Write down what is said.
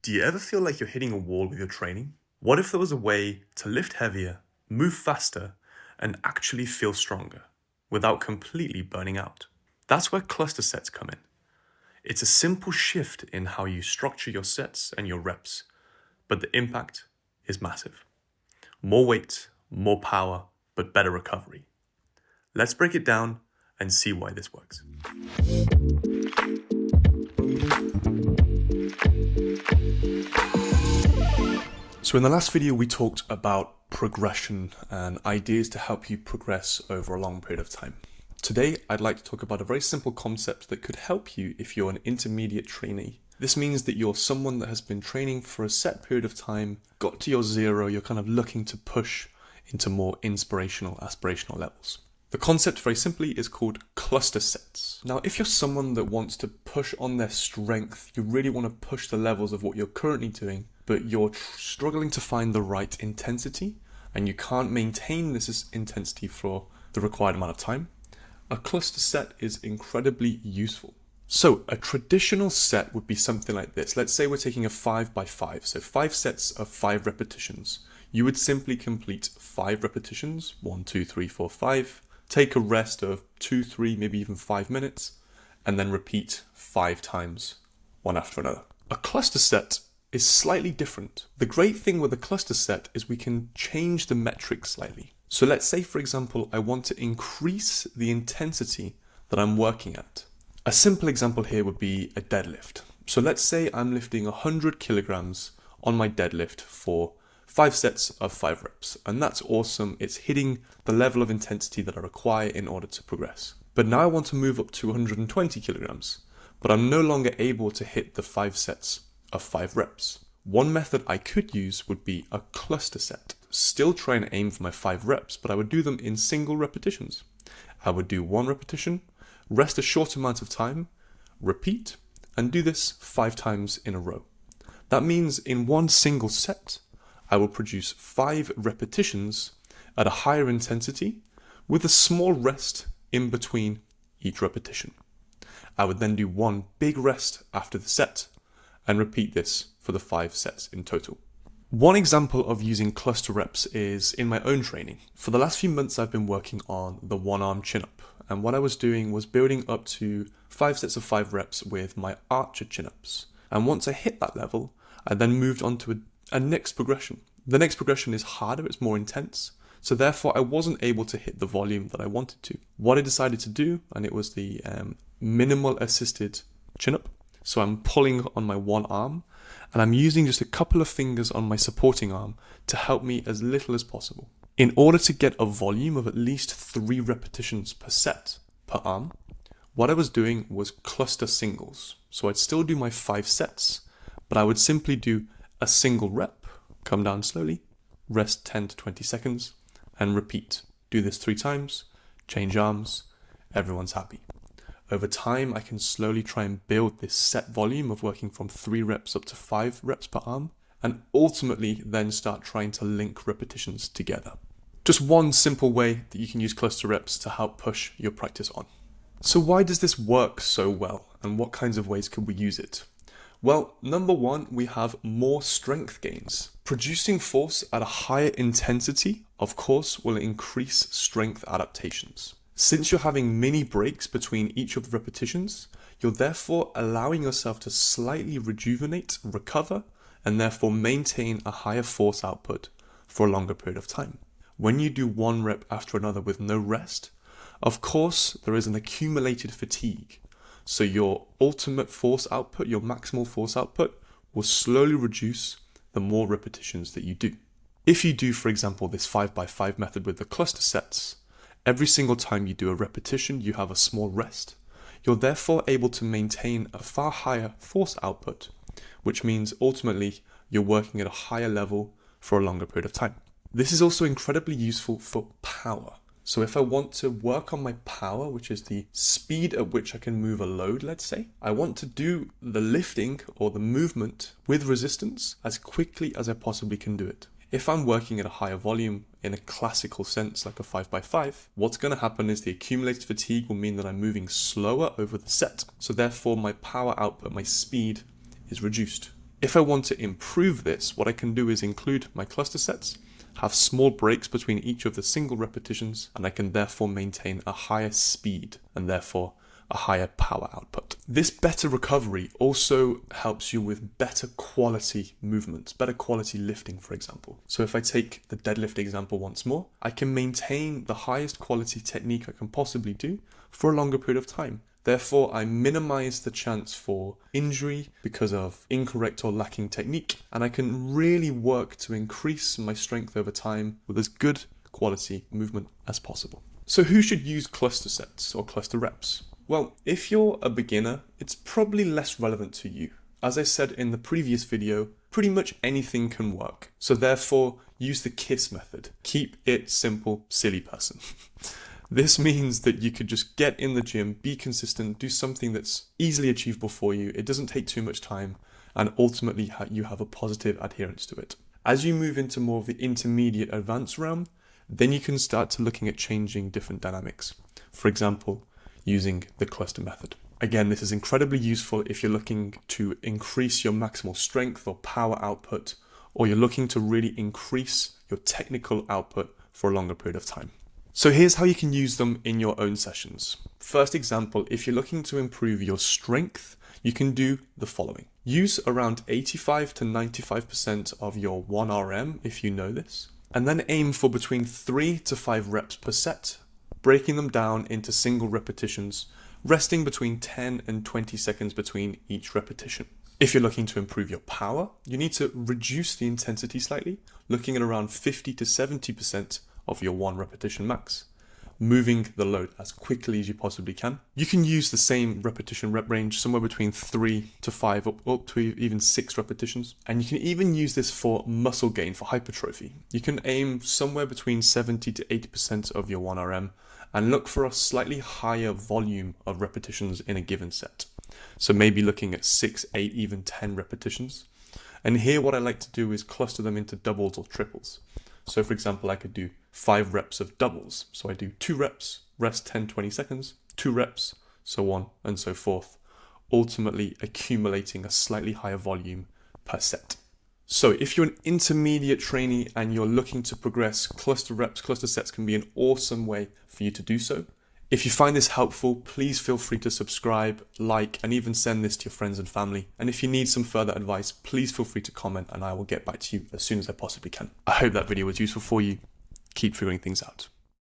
Do you ever feel like you're hitting a wall with your training? What if there was a way to lift heavier, move faster, and actually feel stronger without completely burning out? That's where cluster sets come in. It's a simple shift in how you structure your sets and your reps, but the impact is massive. More weight, more power, but better recovery. Let's break it down and see why this works. So in the last video, we talked about progression and ideas to help you progress over a long period of time. Today, I'd like to talk about a very simple concept that could help you if you're an intermediate trainee. This means that you're someone that has been training for a set period of time, got to your zero, you're kind of looking to push into more inspirational, aspirational levels. The concept, very simply, is called cluster sets. Now, if you're someone that wants to push on their strength, you really want to push the levels of what you're currently doing, but you're struggling to find the right intensity, and you can't maintain this intensity for the required amount of time, a cluster set is incredibly useful. So a traditional set would be something like this. Let's say we're taking a 5x5, so 5 sets of 5 repetitions. You would simply complete 5 repetitions, 1, 2, 3, 4, 5, take a rest of 2, 3, maybe even 5 minutes, and then repeat 5 times, one after another. A cluster set is slightly different. The great thing with a cluster set is we can change the metrics slightly. So let's say, for example, I want to increase the intensity that I'm working at. A simple example here would be a deadlift. So let's say I'm lifting 100 kilograms on my deadlift for 5 sets of 5 reps. And that's awesome. It's hitting the level of intensity that I require in order to progress. But now I want to move up to 120 kilograms, but I'm no longer able to hit the 5 sets of 5 reps. One method I could use would be a cluster set. Still try and aim for my 5 reps, but I would do them in single repetitions. I would do 1 repetition, rest a short amount of time, repeat, and do this 5 times in a row. That means in one single set, I will produce 5 repetitions at a higher intensity with a small rest in between each repetition. I would then do 1 big rest after the set and repeat this for the 5 sets in total. One example of using cluster reps is in my own training. For the last few months, I've been working on the one-arm chin-up. And what I was doing was building up to 5 sets of 5 reps with my archer chin-ups. And once I hit that level, I then moved on to a next progression. The next progression is harder, it's more intense. So therefore, I wasn't able to hit the volume that I wanted to. What I decided to do, and it was the minimal assisted chin-up. So I'm pulling on my one arm, and I'm using just a couple of fingers on my supporting arm to help me as little as possible. In order to get a volume of at least 3 repetitions per set, per arm, what I was doing was cluster singles. So I'd still do my 5 sets, but I would simply do a single rep, come down slowly, rest 10 to 20 seconds, and repeat. Do this 3 times, change arms, everyone's happy. Over time, I can slowly try and build this set volume of working from 3 reps up to 5 reps per arm, and ultimately then start trying to link repetitions together. Just one simple way that you can use cluster reps to help push your practice on. So why does this work so well, and what kinds of ways could we use it? Well, number 1, we have more strength gains. Producing force at a higher intensity, of course, will increase strength adaptations. Since you're having mini breaks between each of the repetitions, you're therefore allowing yourself to slightly rejuvenate, recover, and therefore maintain a higher force output for a longer period of time. When you do 1 rep after another with no rest, of course, there is an accumulated fatigue. So your ultimate force output, your maximal force output, will slowly reduce the more repetitions that you do. If you do, for example, this 5x5 method with the cluster sets, every single time you do a repetition, you have a small rest. You're therefore able to maintain a far higher force output, which means ultimately you're working at a higher level for a longer period of time. This is also incredibly useful for power. So if I want to work on my power, which is the speed at which I can move a load, let's say, I want to do the lifting or the movement with resistance as quickly as I possibly can do it. If I'm working at a higher volume in a classical sense, like a 5x5, what's going to happen is the accumulated fatigue will mean that I'm moving slower over the set. So therefore my power output, my speed is reduced. If I want to improve this, what I can do is include my cluster sets, have small breaks between each of the single repetitions, and I can therefore maintain a higher speed and therefore a higher power output. This better recovery also helps you with better quality movements, better quality lifting, for example. So if I take the deadlift example once more, I can maintain the highest quality technique I can possibly do for a longer period of time. Therefore, I minimize the chance for injury because of incorrect or lacking technique, and I can really work to increase my strength over time with as good quality movement as possible. So who should use cluster sets or cluster reps? Well, if you're a beginner, it's probably less relevant to you. As I said in the previous video, pretty much anything can work. So therefore, use the KISS method. Keep it simple, silly person. This means that you could just get in the gym, be consistent, do something that's easily achievable for you. It doesn't take too much time, and ultimately you have a positive adherence to it. As you move into more of the intermediate advanced realm, then you can start to looking at changing different dynamics. For example, using the cluster method. Again, this is incredibly useful if you're looking to increase your maximal strength or power output, or you're looking to really increase your technical output for a longer period of time. So here's how you can use them in your own sessions. First example, if you're looking to improve your strength, you can do the following. Use around 85 to 95% of your 1RM if you know this, and then aim for between 3 to 5 reps per set, breaking them down into single repetitions, resting between 10 and 20 seconds between each repetition. If you're looking to improve your power, you need to reduce the intensity slightly, looking at around 50 to 70% of your 1 repetition max, moving the load as quickly as you possibly can. You can use the same repetition rep range, somewhere between 3 to 5 up to even 6 repetitions. And you can even use this for muscle gain, for hypertrophy. You can aim somewhere between 70 to 80% of your 1RM and look for a slightly higher volume of repetitions in a given set. So maybe looking at 6, 8, even 10 repetitions. And here what I like to do is cluster them into doubles or triples. So for example, I could do 5 reps of doubles. So I do 2 reps, rest 10, 20 seconds, 2 reps, so on and so forth, ultimately accumulating a slightly higher volume per set. So if you're an intermediate trainee and you're looking to progress, cluster reps, cluster sets can be an awesome way for you to do so. If you find this helpful, please feel free to subscribe, like, and even send this to your friends and family. And if you need some further advice, please feel free to comment and I will get back to you as soon as I possibly can. I hope that video was useful for you. Keep figuring things out.